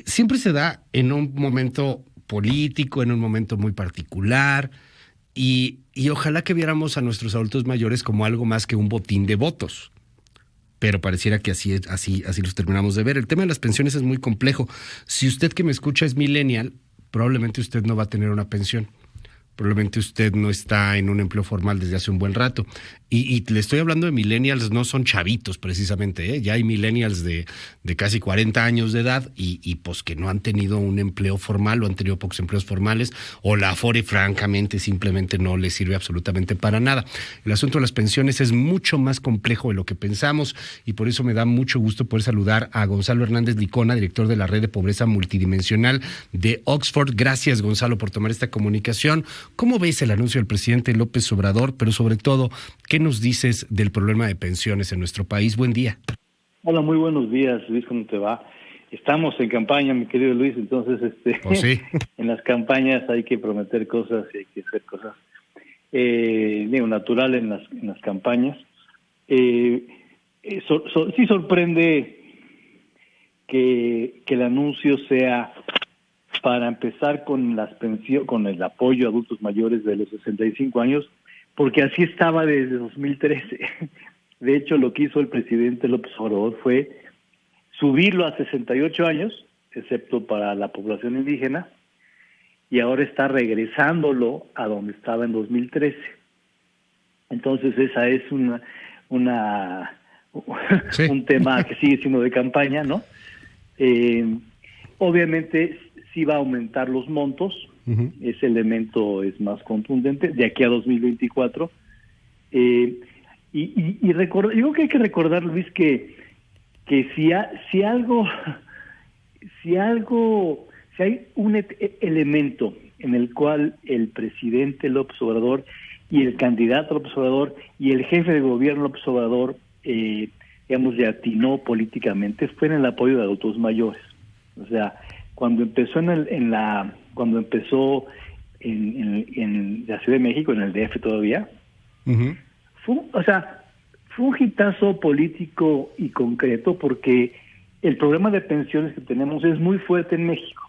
siempre se da en un momento político, en un momento muy particular, y ojalá que viéramos a nuestros adultos mayores como algo más que un botín de votos. Pero pareciera que así los terminamos de ver. El tema de las pensiones es muy complejo. Si usted que me escucha es millennial, probablemente usted no va a tener una pensión. Probablemente usted no está en un empleo formal desde hace un buen rato. Y le estoy hablando de millennials, no son chavitos precisamente, ¿eh? Ya hay millennials de casi 40 años de edad y pues que no han tenido un empleo formal o han tenido pocos empleos formales, o la Afore francamente simplemente no les sirve absolutamente para nada. El asunto de las pensiones es mucho más complejo de lo que pensamos, y por eso me da mucho gusto poder saludar a Gonzalo Hernández Licona, director de la Red de Pobreza Multidimensional de Oxford. Gracias, Gonzalo, por tomar esta comunicación. ¿Cómo ves el anuncio del presidente López Obrador? Pero sobre todo, ¿qué nos dices del problema de pensiones en nuestro país? Buen día. Hola, muy buenos días, Luis, ¿cómo te va? Estamos en campaña, mi querido Luis, entonces Pues sí. en las campañas hay que prometer cosas y hay que hacer cosas natural en las campañas. Sí sorprende que el anuncio sea para empezar con las pensiones, con el apoyo a adultos mayores de los 65 años, porque así estaba desde 2013. De hecho, lo que hizo el presidente López Obrador fue subirlo a 68 años, excepto para la población indígena, y ahora está regresándolo a donde estaba en 2013. Entonces, esa es Sí. un tema que sigue siendo de campaña, ¿no? Obviamente sí va a aumentar los montos, ese elemento es más contundente de aquí a 2024. Y yo creo que hay que recordar, Luis, que si hay un elemento en el cual el presidente López Obrador y el candidato López Obrador y el jefe de gobierno López Obrador, le atinó políticamente, fue en el apoyo de adultos mayores. O sea, cuando empezó en la Ciudad de México, en el DF todavía, fue un hitazo político y concreto, porque el problema de pensiones que tenemos es muy fuerte en México,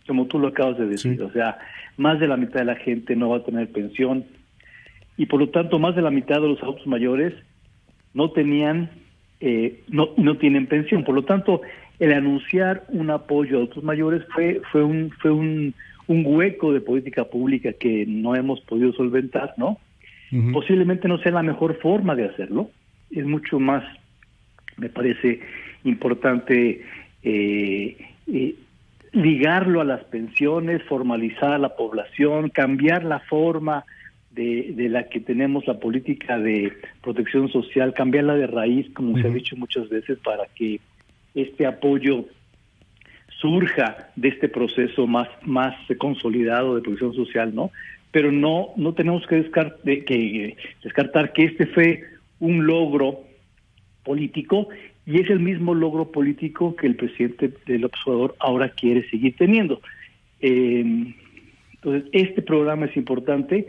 como tú lo acabas de decir. Sí. O sea, más de la mitad de la gente no va a tener pensión, y por lo tanto más de la mitad de los adultos mayores no tenían no tienen pensión. Por lo tanto, el anunciar un apoyo a adultos mayores fue un hueco de política pública que no hemos podido solventar, ¿no? Posiblemente no sea la mejor forma de hacerlo. Es mucho más, me parece importante, ligarlo a las pensiones, formalizar a la población, cambiar la forma de la que tenemos la política de protección social, cambiarla de raíz, como se ha dicho muchas veces, para que este apoyo surja de este proceso más consolidado de protección social, ¿no? Pero no tenemos que descartar que este fue un logro político, y es el mismo logro político que el presidente López Obrador ahora quiere seguir teniendo. Entonces, este programa es importante,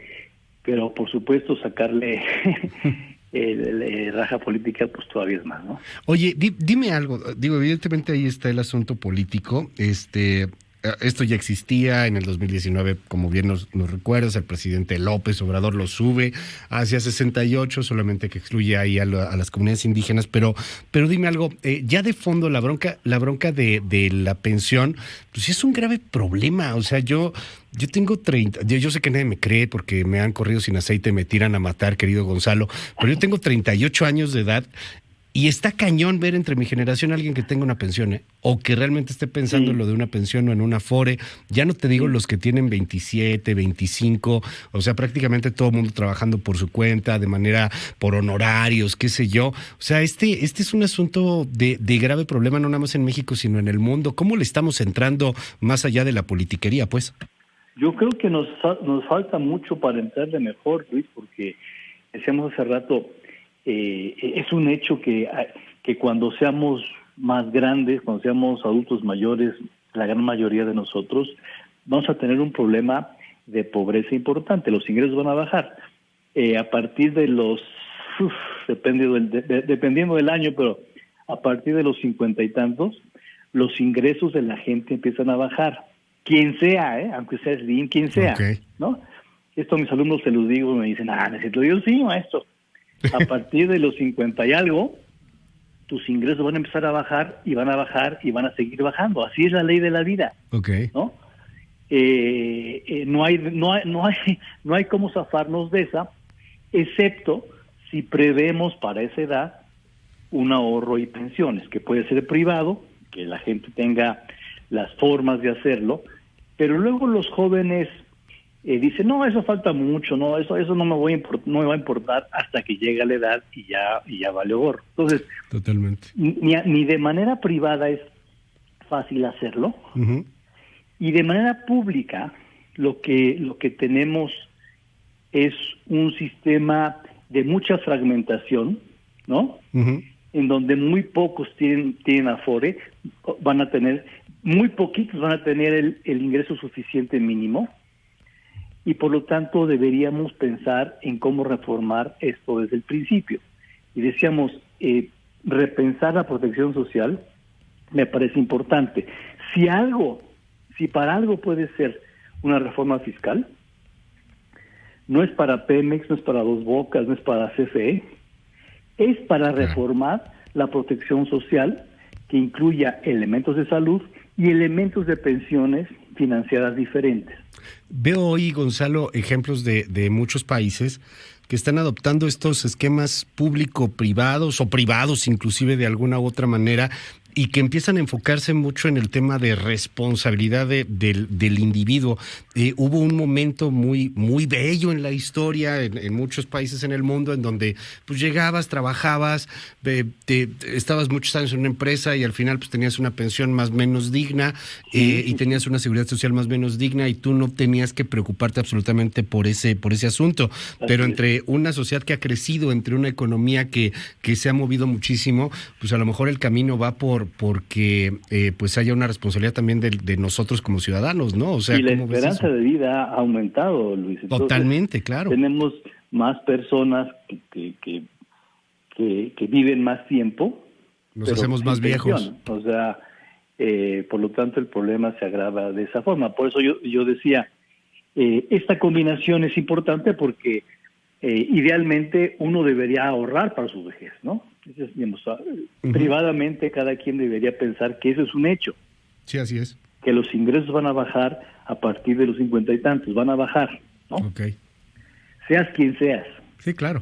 pero por supuesto sacarle raja política pues todavía es más, ¿no? Oye, dime algo. Digo, evidentemente ahí está el asunto político. Esto ya existía en el 2019, como bien nos recuerdas, el presidente López Obrador lo sube hacia 68, solamente que excluye ahí a las comunidades indígenas, pero dime algo, ya de fondo la bronca de la pensión, pues sí es un grave problema. O sea, yo tengo 30, yo sé que nadie me cree porque me han corrido sin aceite, me tiran a matar, querido Gonzalo, pero yo tengo 38 años de edad. Y está cañón ver entre mi generación a alguien que tenga una pensión, o que realmente esté pensando en lo de una pensión o en una Afore. Ya no te digo los que tienen 27, 25, o sea, prácticamente todo el mundo trabajando por su cuenta, de manera por honorarios, qué sé yo. O sea, este es un asunto de grave problema, no nada más en México, sino en el mundo. ¿Cómo le estamos entrando más allá de la politiquería, pues? Yo creo que nos falta mucho para entrarle mejor, Luis, porque decíamos hace rato, es un hecho que cuando seamos más grandes, cuando seamos adultos mayores, la gran mayoría de nosotros, vamos a tener un problema de pobreza importante. Los ingresos van a bajar. A partir de dependiendo del año, pero a partir de los 50 y tantos, los ingresos de la gente empiezan a bajar. Quien sea, aunque sea Slim, quien sea, ¿no? Esto a mis alumnos se los digo y me dicen, necesito yo sí, maestro. A partir de los 50 y algo, tus ingresos van a empezar a bajar y van a bajar y van a seguir bajando. Así es la ley de la vida, ¿no? No hay cómo zafarnos de esa, excepto si prevemos para esa edad un ahorro y pensiones, que puede ser privado, que la gente tenga las formas de hacerlo, pero luego los jóvenes dicen, no, eso falta mucho, no, eso no me va a importar hasta que llega la edad y ya vale gorro. Entonces, totalmente. Ni de manera privada es fácil hacerlo, y de manera pública lo que tenemos es un sistema de mucha fragmentación, ¿no? En donde muy pocos tienen afore, muy poquitos van a tener el ingreso suficiente mínimo, y por lo tanto deberíamos pensar en cómo reformar esto desde el principio. Y decíamos, repensar la protección social me parece importante. Si para algo puede ser una reforma fiscal, no es para Pemex, no es para Dos Bocas, no es para CFE, es para reformar la protección social que incluya elementos de salud y elementos de pensiones financiadas diferentes. Veo hoy, Gonzalo, ejemplos de muchos países que están adoptando estos esquemas público-privados o privados inclusive de alguna u otra manera, y que empiezan a enfocarse mucho en el tema de responsabilidad del individuo. Hubo un momento muy, muy bello en la historia, en muchos países en el mundo, en donde pues llegabas, trabajabas, estabas muchos años en una empresa y al final pues tenías una pensión más o menos digna y tenías una seguridad social más o menos digna, y tú no tenías que preocuparte absolutamente por ese asunto. Pero entre una sociedad que ha crecido, entre una economía que se ha movido muchísimo, pues a lo mejor el camino va porque pues haya una responsabilidad también de nosotros como ciudadanos, ¿no? O sea, y la esperanza de vida ha aumentado, Luis. Entonces, totalmente, claro. Tenemos más personas que viven más tiempo. Nos hacemos más viejos. O sea, por lo tanto el problema se agrava de esa forma. Por eso yo decía, esta combinación es importante porque idealmente uno debería ahorrar para su vejez, ¿no? Entonces, digamos, privadamente cada quien debería pensar que eso es un hecho. Sí, así es. Que los ingresos van a bajar a partir de los 50 y tantos, van a bajar, ¿no? Seas quien seas. Sí, claro.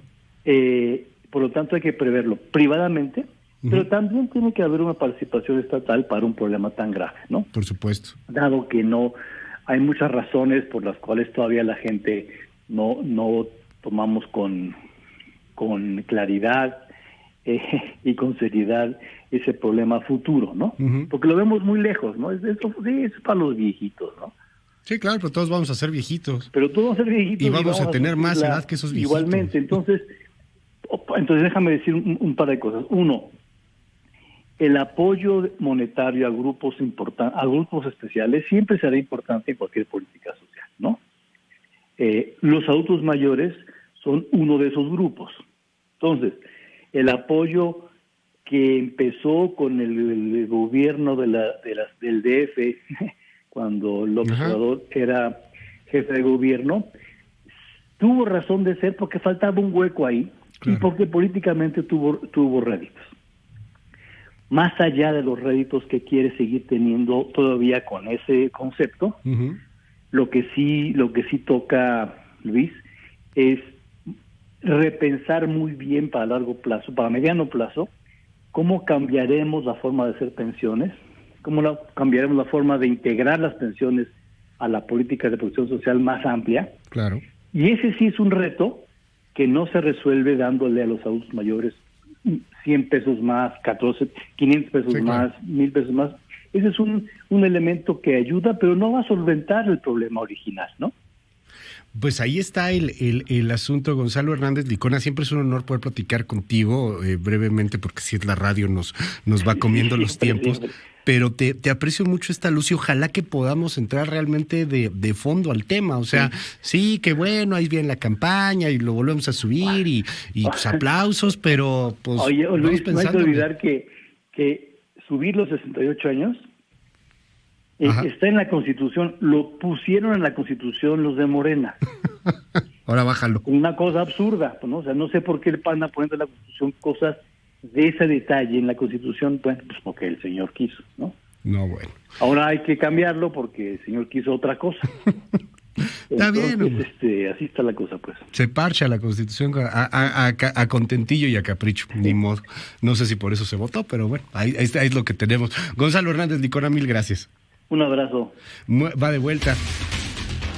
Por lo tanto hay que preverlo privadamente, pero también tiene que haber una participación estatal para un problema tan grave, ¿no? Por supuesto. Dado que no hay muchas razones por las cuales todavía la gente no tomamos con claridad y con seriedad ese problema futuro, ¿no? Porque lo vemos muy lejos, ¿no? Eso es para los viejitos, ¿no? Sí, claro, pero todos vamos a ser viejitos. Pero todos vamos a ser viejitos. Y vamos a tener más edad que esos viejitos. Igualmente, entonces déjame decir un par de cosas. Uno, el apoyo monetario a grupos especiales siempre será importante en cualquier política social, ¿no? Los adultos mayores son uno de esos grupos. Entonces, el apoyo que empezó con el gobierno del DF, cuando López Obrador era jefe de gobierno, tuvo razón de ser porque faltaba un hueco ahí, y porque políticamente tuvo réditos. Más allá de los réditos que quiere seguir teniendo todavía con ese concepto, lo que sí toca, Luis, es repensar muy bien para largo plazo, para mediano plazo, cómo cambiaremos la forma de hacer pensiones, cómo cambiaremos la forma de integrar las pensiones a la política de protección social más amplia. Claro. Y ese sí es un reto que no se resuelve dándole a los adultos mayores 100 pesos más, 500 pesos más, 1,000 pesos más. Ese es un elemento que ayuda, pero no va a solventar el problema original, ¿no? Pues ahí está el asunto, Gonzalo Hernández Licona. Siempre es un honor poder platicar contigo brevemente, porque si es la radio nos va comiendo los tiempos. Pero te aprecio mucho esta luz y ojalá que podamos entrar realmente de fondo al tema. O sea, sí, que bueno, ahí viene la campaña y lo volvemos a subir y pues aplausos, pero pues... Oye, Luis, no hay que olvidar que subir los 68 años. Está en la Constitución, lo pusieron en la Constitución los de Morena. Ahora bájalo. Una cosa absurda, ¿no? O sea, no sé por qué el PAN anda poniendo en la Constitución cosas de ese detalle en la Constitución, pues porque el señor quiso, ¿no? No, bueno. Ahora hay que cambiarlo porque el señor quiso otra cosa. Está Entonces, bien. así está la cosa, pues. Se parcha la Constitución a contentillo y a capricho, ni modo. No sé si por eso se votó, pero bueno, ahí es lo que tenemos. Gonzalo Hernández Licona, mil gracias. Un abrazo. Va de vuelta.